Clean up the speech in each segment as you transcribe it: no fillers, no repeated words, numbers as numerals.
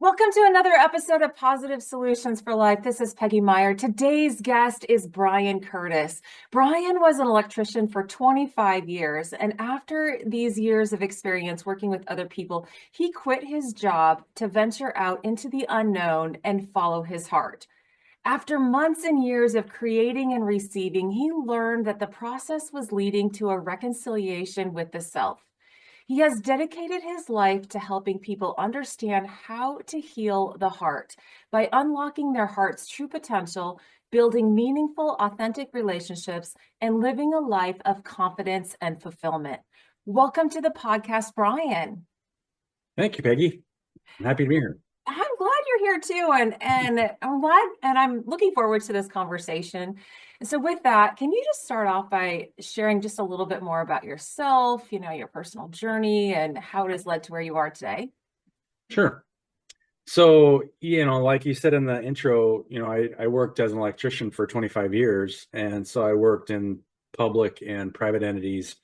Welcome to another episode of Positive Solutions for Life. This is Peggy Meyer. Today's guest is Brian Curtis. Brian was an electrician for 25 years, and after these years of experience working with other people, he quit his job to venture out into the unknown and follow his heart. After months and years of creating and receiving, he learned that the process was leading to a reconciliation with the self. He has dedicated his life to helping people understand how to heal the heart by unlocking their heart's true potential, building meaningful, authentic relationships, and living a life of confidence and fulfillment. Welcome to the podcast, Brian. Thank you, Peggy. I'm happy to be here. I'm glad you're here too, and I'm glad, and I'm looking forward to this conversation. And so, with that, can you just start off by sharing just a little bit more about yourself, your personal journey, and how it has led to where you are today? Sure. So, like you said in the intro, I worked as an electrician for 25 years. And so I worked in public and private entities,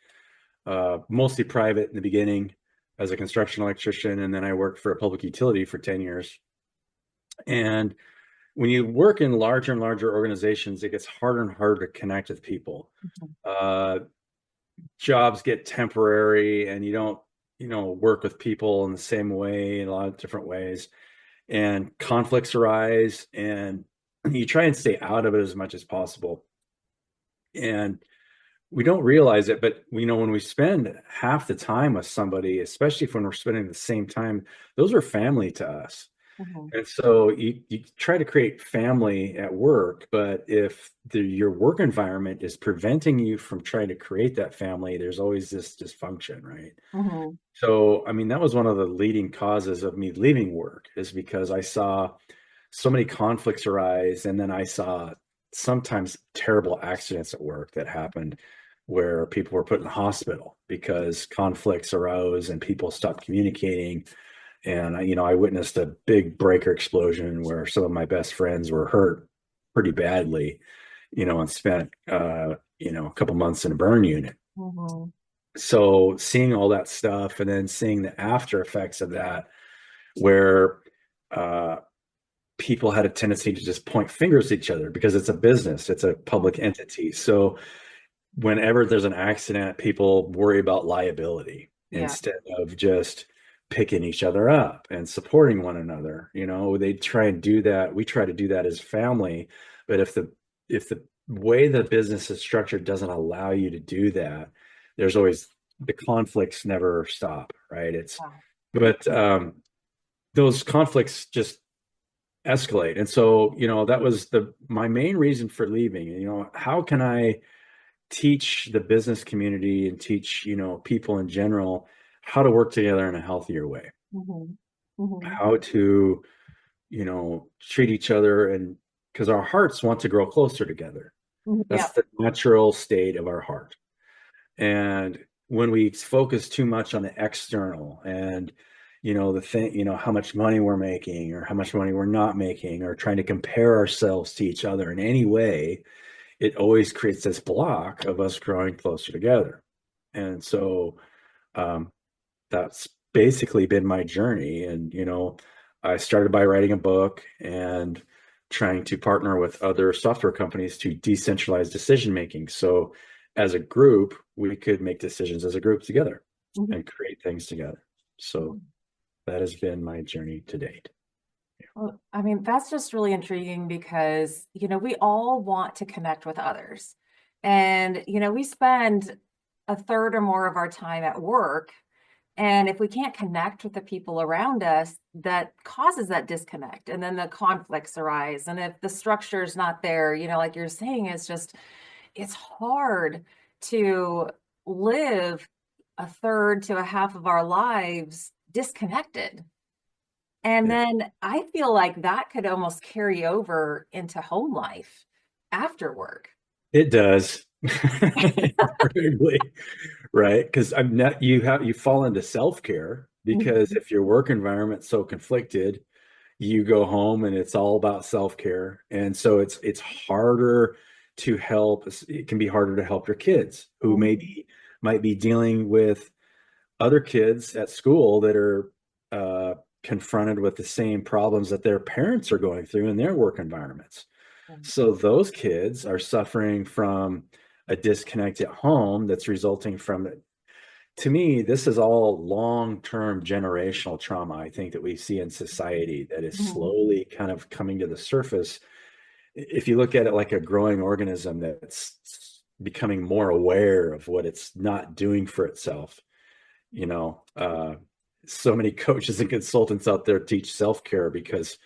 mostly private in the beginning as a construction electrician. And then I worked for a public utility for 10 years. And when you work in larger and larger organizations, it gets harder and harder to connect with people. Uh, Jobs get temporary and you don't work with people in the same way in a lot of different ways, and conflicts arise, and you try and stay out of it as much as possible. And we don't realize it, but when we spend half the time with somebody, especially when we're spending the same time, those are family to us. Mhm. And so you try to create family at work, but if your work environment is preventing you from trying to create that family, there's always this dysfunction, right? Mhm. So, I mean, that was one of the leading causes of me leaving work, is because I saw so many conflicts arise. And then I saw sometimes terrible accidents at work that happened where people were put in the hospital because conflicts arose and people stopped communicating. And I witnessed a big breaker explosion where some of my best friends were hurt pretty badly, and spent, a couple months in a burn unit. Mhm. So seeing all that stuff and then seeing the after effects of that, where uh, people had a tendency to just point fingers at each other because it's a business, it's a public entity. So whenever there's an accident, people worry about liability Yeah. instead of just picking each other up and supporting one another. They try and do that. We try to do that as family, but if the way the business is structured doesn't allow you to do that, there's always the conflicts never stop, right? Wow. But those conflicts just escalate. And so, that was my main reason for leaving. How can I teach the business community and teach, people in general how to work together in a healthier way, Mhm. Mhm. how to, treat each other, and because our hearts want to grow closer together. Mhm. That's Yeah. the natural state of our heart. And when we focus too much on the external and, the thing, how much money we're making or how much money we're not making, or trying to compare ourselves to each other in any way, it always creates this block of us growing closer together. And so um, that's basically been my journey. And, I started by writing a book and trying to partner with other software companies to decentralize decision making. So as a group, we could make decisions as a group together Mhm. and create things together. So that has been my journey to date. Well, I mean, that's just really intriguing because, we all want to connect with others. And, we spend a third or more of our time at work. And if we can't connect with the people around us, that causes that disconnect. And then the conflicts arise. And if the structure is not there, like you're saying, it's hard to live a third to a half of our lives disconnected. And Yeah, then I feel like that could almost carry over into home life after work. it does. Invariably, right? Because I'm not you fall into self-care, because Mhm. if your work environment's so conflicted, you go home and it's all about self-care. And so it's harder to help. It can be harder to help your kids who Mhm. might be dealing with other kids at school that are confronted with the same problems that their parents are going through in their work environments. So those kids are suffering from a disconnect at home that's resulting from it. To me, this is all long-term generational trauma, I think, that we see in society that is Mhm. slowly kind of coming to the surface. If you look at it like a growing organism that's becoming more aware of what it's not doing for itself, you know, so many coaches and consultants out there teach self-care because,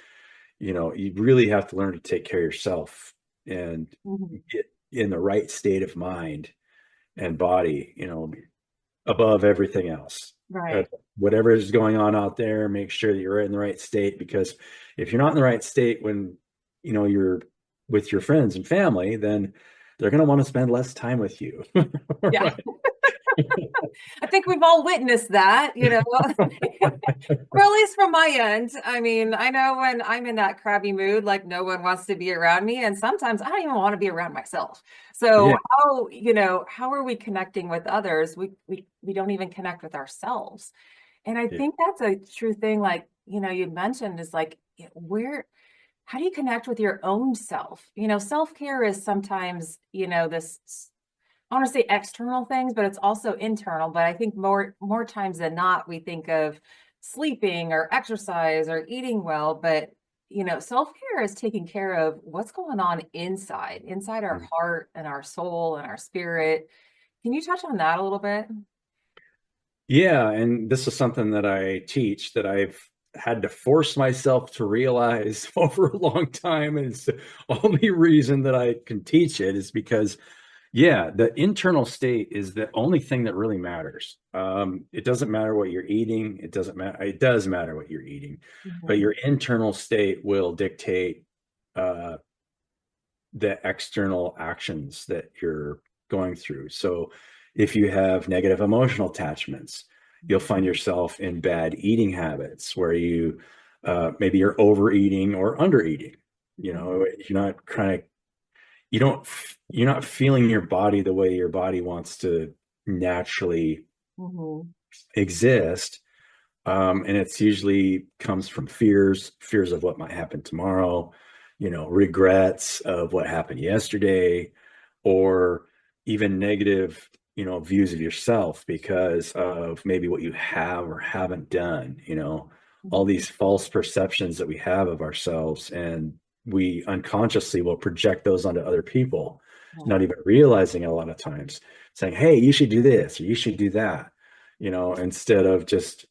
you really have to learn to take care of yourself and Mhm. get in the right state of mind and body, above everything else. Uh, Right. Whatever is going on out there, make sure that you're in the right state, because if you're not in the right state when you're with your friends and family, then they're going to want to spend less time with you. Yeah. Right. I think we've all witnessed that, or at least from my end. I mean, I know when I'm in that crabby mood, like no one wants to be around me. And sometimes I don't even want to be around myself. So Yeah. how are we connecting with others? We don't even connect with ourselves. And I Yeah. think that's a true thing, like, you mentioned is like, how do you connect with your own self? Self-care is sometimes, this I want to say external things, but it's also internal. But I think more times than not, we think of sleeping or exercise or eating well, but self-care is taking care of what's going on inside our heart and our soul and our spirit. Can you touch on that a little bit? Yeah, and this is something that I teach that I've had to force myself to realize over a long time. And it's the only reason that I can teach it is because, yeah, the internal state is the only thing that really matters. It doesn't matter what you're eating. It doesn't matter. It does matter what you're eating, but Mhm. your internal state will dictate uh, the external actions that you're going through. So if you have negative emotional attachments, you'll find yourself in bad eating habits where you maybe you're overeating or undereating. You're not kind of you don't you're not feeling your body the way your body wants to naturally Mhm. exist. And it's usually comes from fears of what might happen tomorrow, regrets of what happened yesterday, or even negative, views of yourself because of maybe what you have or haven't done, all Mhm. these false perceptions that we have of ourselves. And we unconsciously will project those onto other people, Mhm. not even realizing it a lot of times, saying, hey, you should do this or you should do that, instead of just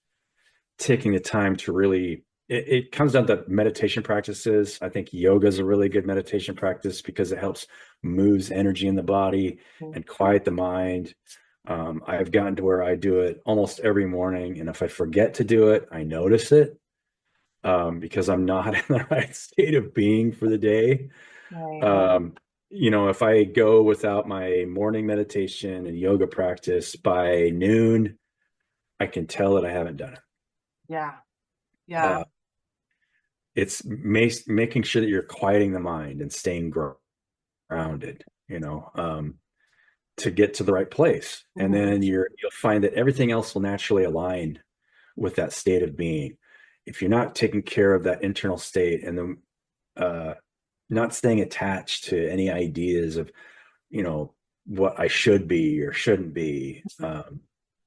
taking the time to really it comes down to meditation practices. I think yoga is a really good meditation practice because it helps moves energy in the body Mhm. and quiet the mind. I've gotten to where I do it almost every morning, and if I forget to do it, I notice it because I'm not in the right state of being for the day. Right. um, if I go without my morning meditation and yoga practice by noon, I can tell that I haven't done it. Yeah. Yeah. uh, it's making sure that you're quieting the mind and staying grounded, to get to the right place. And Mhm. then you'll find that everything else will naturally align with that state of being. If you're not taking care of that internal state and then not staying attached to any ideas of, you know, what I should be or shouldn't be,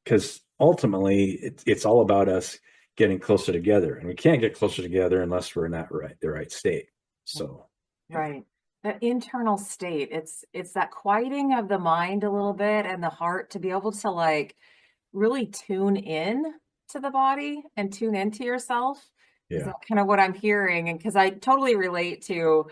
because ultimately it's all about us getting closer together, and we can't get closer together unless we're in the right state. So, yeah, Right. That internal state, it's that quieting of the mind a little bit and the heart to be able to like really tune in to the body and tune into yourself. Is yeah, that kind of what I'm hearing? And because I totally relate to,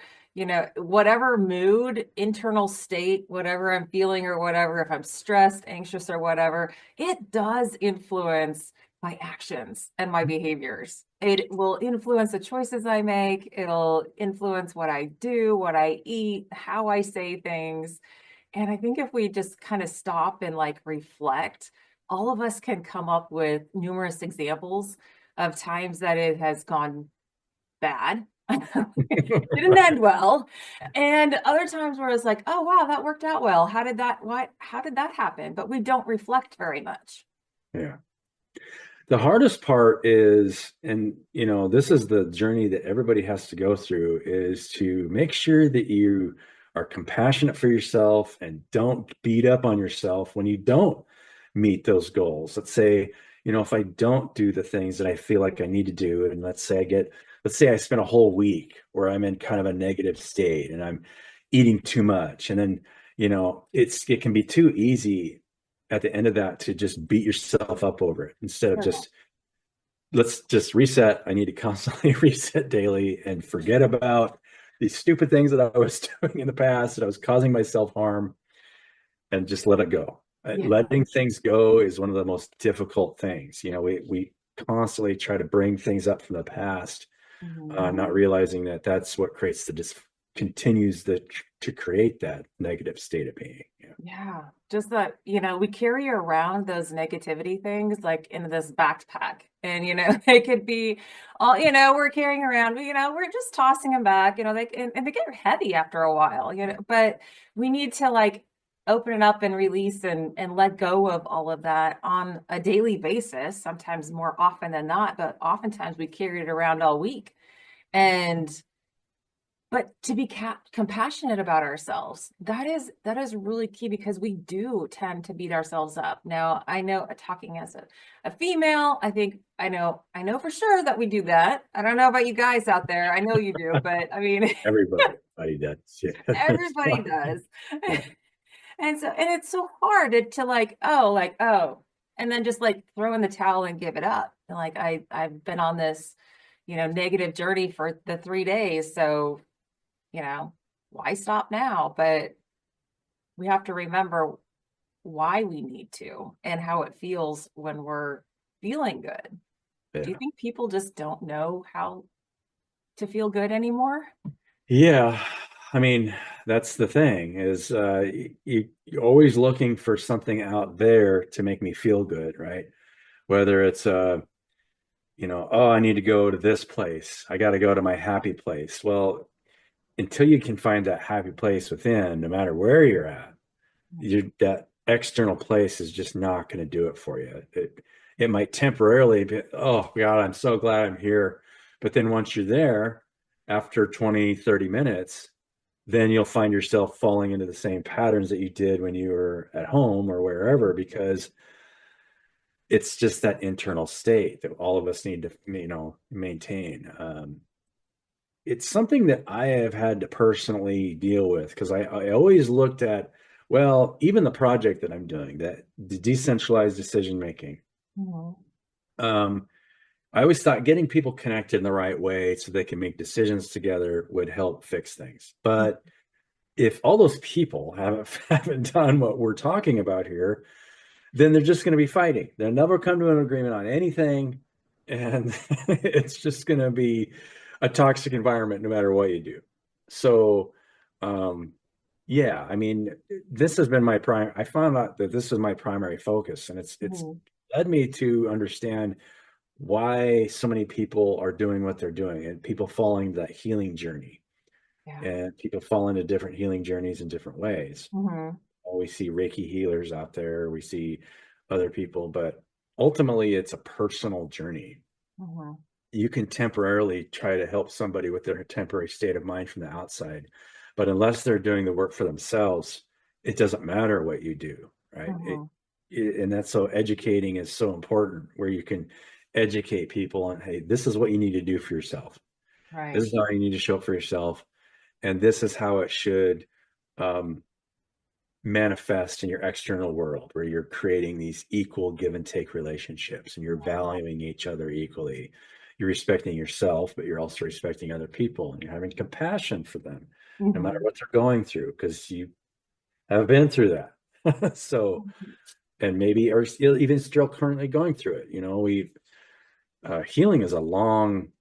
whatever mood, internal state, whatever I'm feeling or whatever, if I'm stressed, anxious, or whatever, it does influence my actions and my behaviors. It will influence the choices I make. It'll influence what I do, what I eat, how I say things. And I think if we just kind of stop and like reflect, all of us can come up with numerous examples of times that it has gone bad. Didn't end well. And other times where it's like, oh wow, that worked out well. How did that happen? But we don't reflect very much. yeah. The hardest part is, and this is the journey that everybody has to go through, is to make sure that you are compassionate for yourself and don't beat up on yourself when you don't meet those goals. Let's say, if I don't do the things that I feel like I need to do, and let's say I spend a whole week where I'm in kind of a negative state and I'm eating too much, and then, it can be too easy at the end of that to just beat yourself up over it instead of Sure. just let's just reset. I need to constantly reset daily and forget about these stupid things that I was doing in the past that I was causing myself harm and just let it go. Yeah. Letting things go is one of the most difficult things. We constantly try to bring things up from the past, Mhm. not realizing that that's what creates continues to create that negative state of being. Yeah. Yeah, just that, we carry around those negativity things like in this backpack. And, it could be all, we're carrying around, but, we're just tossing them back, and they get heavy after a while, but we need to like open it up and release and let go of all of that on a daily basis, sometimes more often than not, but oftentimes we carry it around all week. And but to be compassionate about ourselves, that is really key because we do tend to beat ourselves up. Now, I know talking as a female, I know for sure that we do that. I don't know about you guys out there. I know you do, but I mean, Everybody does. Yeah. everybody does. And it's so hard to like, oh, and then just like throw in the towel and give it up. And like I've been on this, negative journey for the 3 days, so you know, why stop now? But we have to remember why we need to and how it feels when we're feeling good. Do you Yeah. think people just don't know how to feel good anymore? Yeah, I mean, that's the thing is you're always looking for something out there to make me feel good, right? Whether it's oh, I need to go to this place. I got to go to my happy place. Well, until you can find that happy place within, no matter where you're at, that external place is just not going to do it for you. It might temporarily be, oh God, I'm so glad I'm here. But then once you're there, after 20, 30 minutes, then you'll find yourself falling into the same patterns that you did when you were at home or wherever, because it's just that internal state that all of us need to, maintain. It's something that I have had to personally deal with because I always looked at, well, even the project that I'm doing, that the decentralized decision making. Mhm. Um, I always thought getting people connected in the right way so they can make decisions together would help fix things. But if all those people haven't done what we're talking about here, then they're just going to be fighting. They'll never come to an agreement on anything, and it's just going to be a toxic environment no matter what you do. So, um, yeah, I mean, this has been my prime. I found out that this is my primary focus, and it's Mhm. led me to understand why so many people are doing what they're doing, and people following that healing journey, Yeah. and people fall into different healing journeys in different ways. Mhm. We see Reiki healers out there, we see other people, but ultimately it's a personal journey. Mhm. You can temporarily try to help somebody with their temporary state of mind from the outside, but unless they're doing the work for themselves, it doesn't matter what you do, right? Mhm. And that's so educating is so important, where you can educate people on, hey, this is what you need to do for yourself. This Right. is how you need to show up for yourself, and this is how it should um, manifest in your external world, where you're creating these equal give and take relationships and you're valuing each other equally. You're respecting yourself, but you're also respecting other people and you're having compassion for them no matter Mhm. what they're going through, because you have been through that. So, and maybe are still even still currently going through it. We healing is a long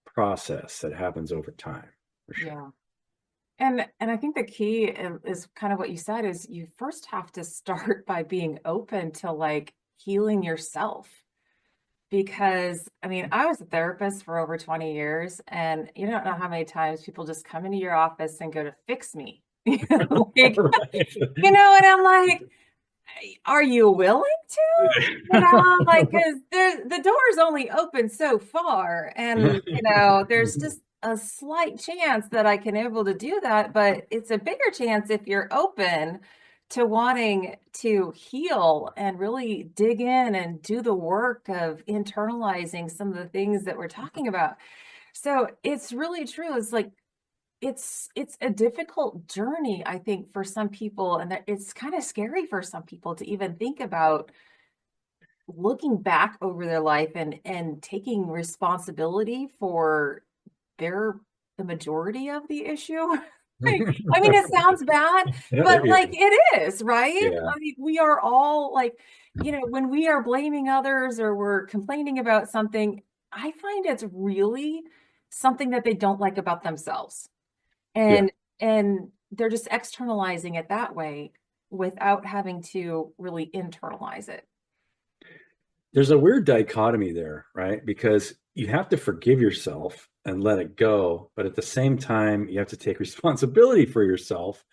process that happens over time, for sure. Yeah. And I think the key is kind of what you said is you first have to start by being open to like healing yourself. Because I mean, I was a therapist for over 20 years, and you don't know how many times people just come into your office and go to fix me. Like, Right. and I'm like, are you willing to? Like, because the door's only open so far, and there's just a slight chance that I can able to do that, but it's a bigger chance if you're open to wanting to heal and really dig in and do the work of internalizing some of the things that we're talking about. So it's really true. It's like it's a difficult journey, I think, for some people, and that it's kind of scary for some people to even think about looking back over their life and taking responsibility for their the majority of the issue. Like, I mean, it sounds bad, but Yeah. like it is, right? Yeah. I mean, we are all like, when we are blaming others or we're complaining about something, I find it's really something that they don't like about themselves. Yeah. And they're just externalizing it that way without having to really internalize it. There's a weird dichotomy there, right? Because you have to forgive yourself and let it go, but at the same time, you have to take responsibility for yourself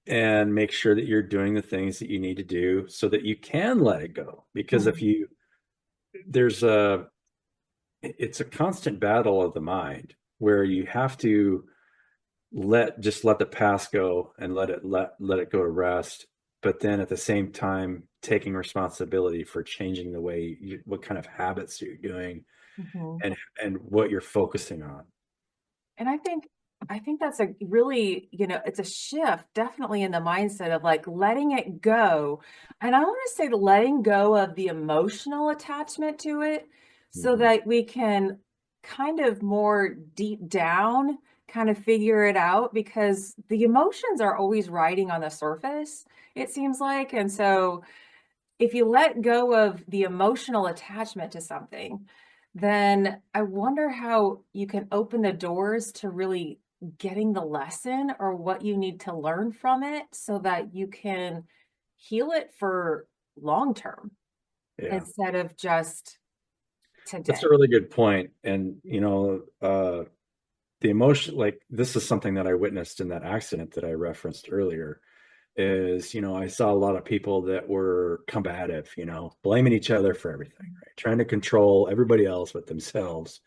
and make sure that you're doing the things that you need to do so that you can let it go. Because if Mhm. you, there's a, it's a constant battle of the mind where you have to let the past go and let it go to rest, but then at the same time taking responsibility for changing the way what kind of habits you're doing Mhm. and what you're focusing on. And I think that's a really, it's a shift definitely in the mindset of like letting it go. And I want to say the letting go of the emotional attachment to it so Mhm. that we can kind of more deep down kind of figure it out, because the emotions are always riding on the surface, it seems like. And so if you let go of the emotional attachment to something, then I wonder how you can open the doors to really getting the lesson or what you need to learn from it so that you can heal it for long term Yeah, instead of just that's today. a really good point. And the emotion, like this is something that I witnessed in that accident that I referenced earlier, is I saw a lot of people that were combative, blaming each other for everything, right, trying to control everybody else but themselves,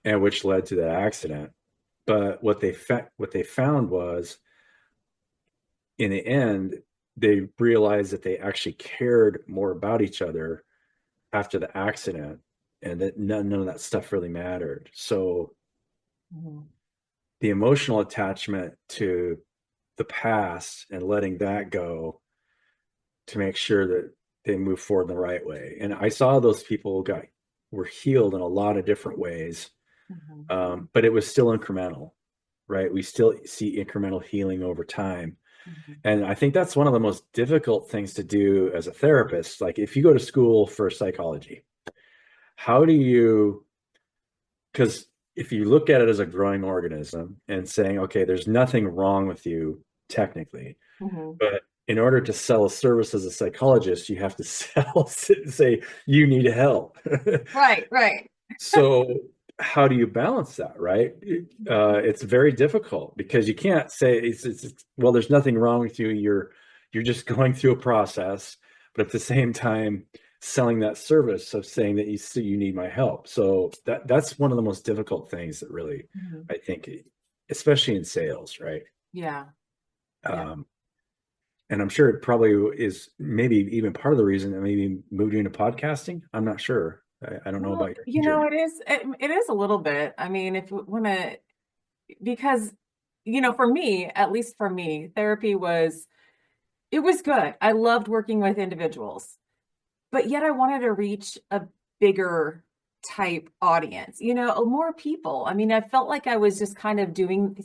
and which led to that accident. But what they found was, in the end, they realized that they actually cared more about each other after the accident, and that none of that stuff really mattered. So Mhm. the emotional attachment to the past and letting that go to make sure that they move forward in the right way. And I saw those people were healed in a lot of different ways, Mhm. but it was still incremental, right? We still see incremental healing over time. Mhm. And I think that's one of the most difficult things to do as a therapist. Like if you go to school for psychology, how do you, because if you look at it as a growing organism and saying, okay, there's nothing wrong with you technically, Mhm. but in order to sell a service as a psychologist, you have to say you need help. Right, right. So how do you balance that, right? It's very difficult because you can't say well, there's nothing wrong with you. You're just going through a process, but at the same time, selling that service of saying that you need my help. So that's one of the most difficult things that really, Mhm. I think, especially in sales, right? Yeah, yeah. Um, and I'm sure it probably is maybe even part of the reason that maybe moved you into podcasting. I'm not sure. I don't know Well, about your journey. it is a little bit. I mean, if you want to, because for me, at least for me, therapy it was good. I loved working with individuals, but yet I wanted to reach a bigger type audience, more people. I mean, I felt like I was just kind of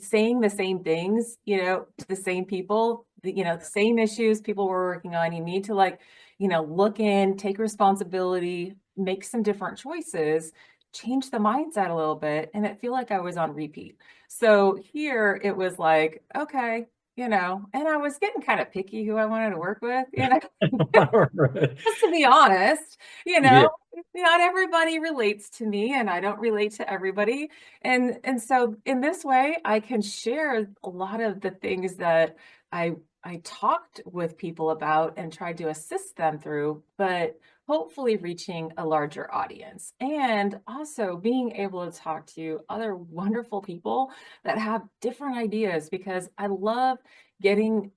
saying the same things, to the same people, the same issues people were working on. You need to, like, look in, take responsibility, make some different choices, change the mindset a little bit. And it feel like I was on repeat. So here it was like, okay, and I was getting kind of picky who I wanted to work with, Right. just to be honest, you know, Yeah. not everybody relates to me and I don't relate to everybody. And so in this way, I can share a lot of the things that I I talked with people about and tried to assist them through, but hopefully reaching a larger audience and also being able to talk to other wonderful people that have different ideas because I love getting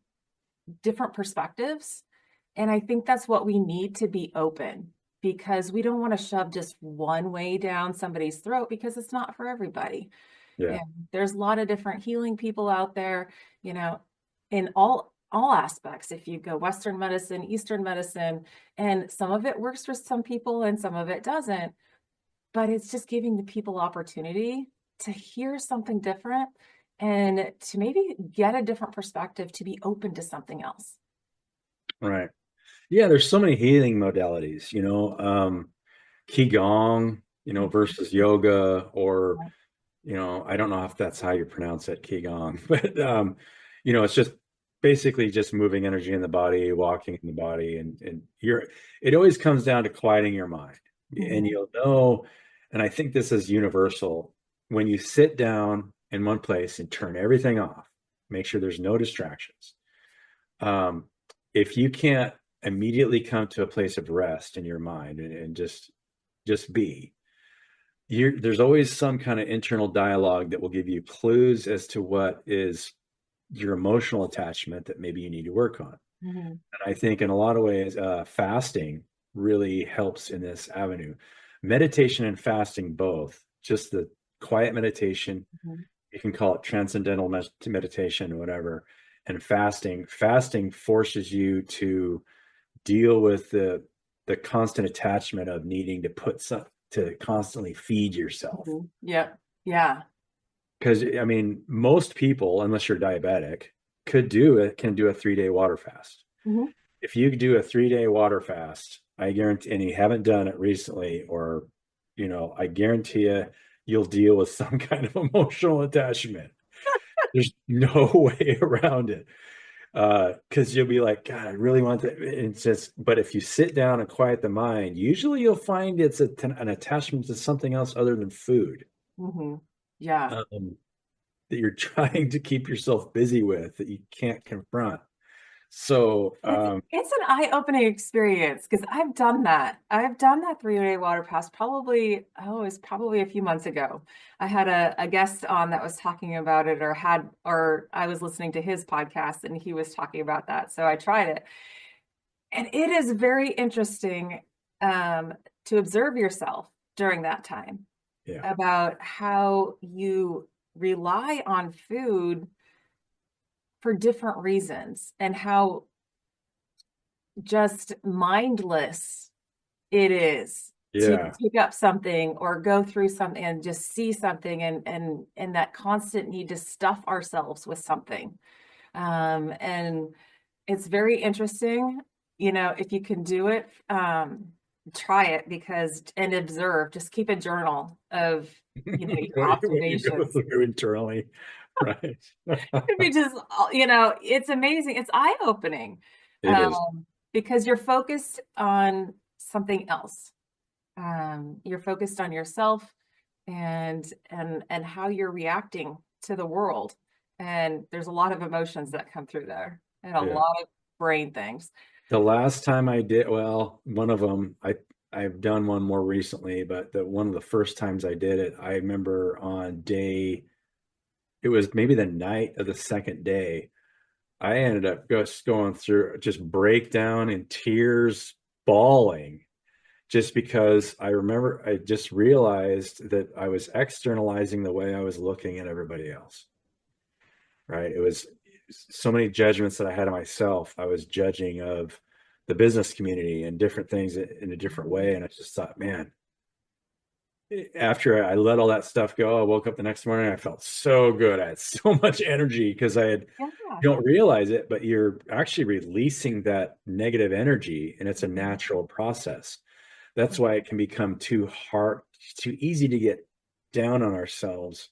different perspectives. And I think that's what we need to be open because we don't want to shove just one way down somebody's throat because it's not for everybody. Yeah. And there's a lot of different healing people out there, you know, in all aspects. If you go Western medicine, Eastern medicine, and some of it works for some people and some of it doesn't, but it's just giving the people opportunity to hear something different and to maybe get a different perspective to be open to something else. Right. Yeah, there's so many healing modalities, Qigong, versus yoga, or, I don't know if that's how you pronounce it, Qigong, but, it's just basically just moving energy in the body, walking in the body, and it always comes down to quieting your mind. And Mhm, you'll know, and I think this is universal, when you sit down in one place and turn everything off, make sure there's no distractions. Um, if you can't immediately come to a place of rest in your mind and just be, there's always some kind of internal dialogue that will give you clues as to what is your emotional attachment that maybe you need to work on. mhm, And I think in a lot of ways, fasting really helps in this avenue. Meditation and fasting both, just the quiet meditation, mhm, you can call it transcendental meditation or whatever, and fasting forces you to deal with the constant attachment of needing to put some to constantly feed yourself. mhm. Yep. Yeah. Because I mean, most people, unless you're diabetic, can do a 3-day water fast. Mhm. If you do a 3-day water fast, I guarantee, and you haven't done it recently, or I guarantee you'll deal with some kind of emotional attachment. There's no way around it. Because you'll be like, God, I really want that. It's just, but if you sit down and quiet the mind, usually you'll find it's an attachment to something else other than food, Mhm. Yeah. um, that you're trying to keep yourself busy with that you can't confront. So, It's an eye-opening experience because I've done that. I've done that 3-day water fast probably, oh, it was probably a few months ago. I had a guest on that was talking about it or I was listening to his podcast and he was talking about that. So I tried it. And it is very interesting um, to observe yourself during that time yeah, about how you rely on food for different reasons and how just mindless it is to yeah, pick up something or go through something and just see something and that constant need to stuff ourselves with something. And it's very interesting, if you can do it, try it because and observe, just keep a journal of, your what you go observations. through internally, right? Could be just, it's amazing. It's eye-opening, It is. because you're focused on something else. You're focused on yourself and how you're reacting to the world. And there's a lot of emotions that come through there and a Yeah. lot of brain things. The last time I did, well, one of them, I've done one more recently, but one of the first times I did it, I remember it was maybe the night of the second day, I ended up just going through just breakdown in tears, bawling, just because I remember I just realized that I was externalizing the way I was looking at everybody else, right? It was so many judgments that I had of myself. I was judging of the business community and different things in a different way. And I just thought, man, after I let all that stuff go, I woke up the next morning. I felt so good. I had so much energy because Yeah. you don't realize it, but you're actually releasing that negative energy, and it's a Mhm. natural process. That's why it can become too hard, too easy to get down on ourselves,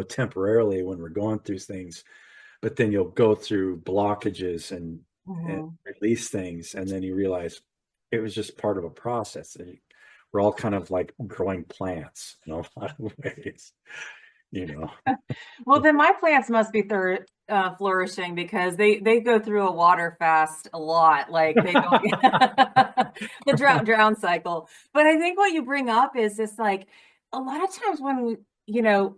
temporarily when we're going through things. But then you'll go through blockages and Mhm. release things, and then you realize it was just part of a process. And we're all kind of like growing plants in a lot of ways. you know. Well, then my plants must be flourishing because they go through a water fast a lot. Like they go the drought drown cycle. But I think what you bring up is this like a lot of times when we,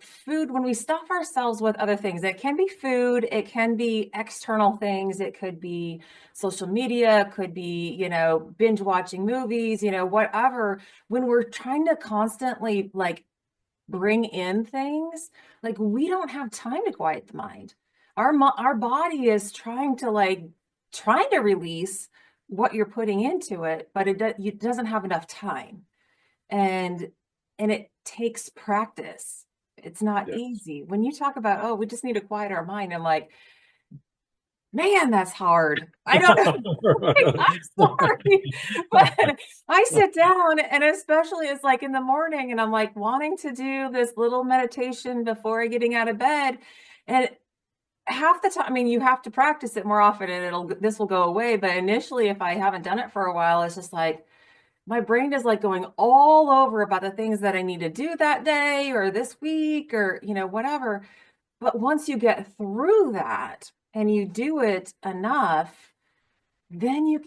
food, when we stuff ourselves with other things, it can be food, it can be external things, it could be social media, could be, binge watching movies, whatever. When we're trying to constantly like bring in things, like we don't have time to quiet the mind. Our body is trying to release what you're putting into it, but it doesn't have enough time. And it takes practice. It's not Yeah. easy. When you talk about, oh, we just need to quiet our mind, I'm like, man, that's hard. I don't know. I'm sorry, but I sit down and especially it's like in the morning and I'm like wanting to do this little meditation before getting out of bed. And half the time, I mean, you have to practice it more often and this will go away. But initially, if I haven't done it for a while, it's just like my brain is like going all over about the things that I need to do that day or this week or, whatever. But once you get through that and you do it enough, then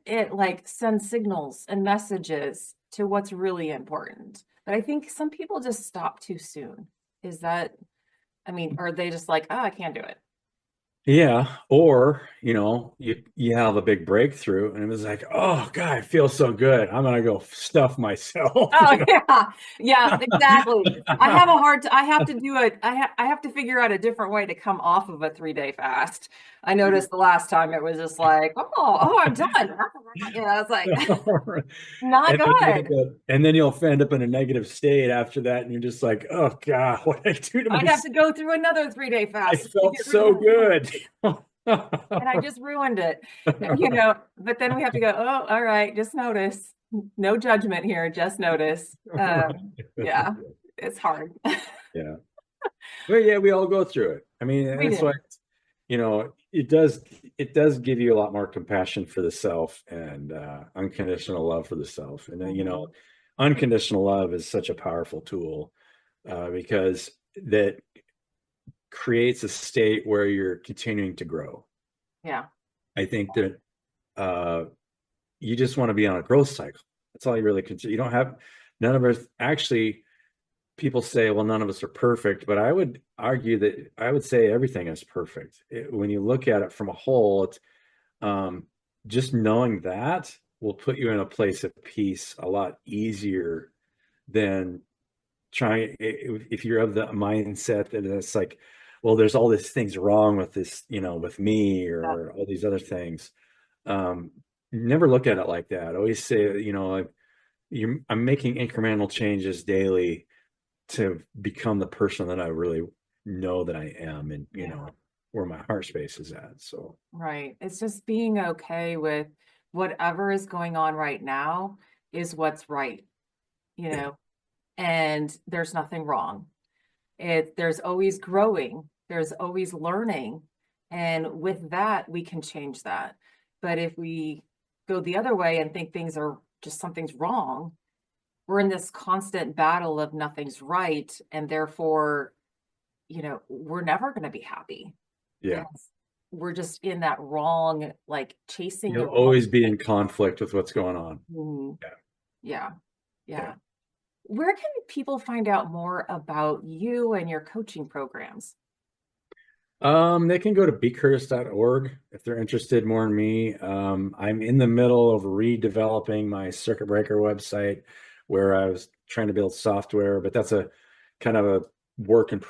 it like sends signals and messages to what's really important. But I think some people just stop too soon. Is that, I mean, or are they just like, oh, I can't do it? Yeah, or you have a big breakthrough, and it was like, oh God, I feel so good. I'm gonna go stuff myself. Oh yeah, yeah, exactly. I have to do it. I have to figure out a different way to come off of a 3-day fast. I noticed the last time it was just like, oh, I'm done. Yeah, it's like not And then good. you'll end up in a negative state after that, and you're just like, oh God, what did I do to I'd have myself? to go through another 3-day I fast to felt get rid of so that. good. And I just ruined it, but then we have to go, oh, all right, just notice. No judgment here, just notice. Yeah, it's hard. Yeah. But yeah, we all go through it. I mean, and We that's why, do. it does give you a lot more compassion for the self and unconditional love for the self. And then, Mhm. unconditional love is such a powerful tool because that creates a state where you're continuing to grow. Yeah. I think that uh, you just want to be on a growth cycle. That's all you really consider. You don't have, none of us actually, people say, well, none of us are perfect, but I would argue that I would say everything is perfect. When you look at it from a whole, it's um, just knowing that will put you in a place of peace a lot easier than trying, if you're of the mindset that it's like, well, there's all these things wrong with this, with me Yeah. or all these other things. Um, Never look at it like that. Always say, like, I'm making incremental changes daily to become the person that I really know that I am, and Yeah. where my heart space is at. So Right. It's just being okay with whatever is going on right now is what's right, you yeah, know, and there's nothing wrong. There's always growing, there's always learning. And with that, we can change that. But if we go the other way and think things are just something's wrong, we're in this constant battle of nothing's right. And therefore, we're never going to be happy yeah, because we're just in that wrong, like chasing you'll the wrong. always be in conflict with what's going on. Mhm. Yeah, Yeah. yeah. Yeah. Where can people find out more about you and your coaching programs? They can go to bcurtis.org if they're interested more in me. I'm in the middle of redeveloping my circuit breaker website where I was trying to build software, but that's a kind of a work in progress.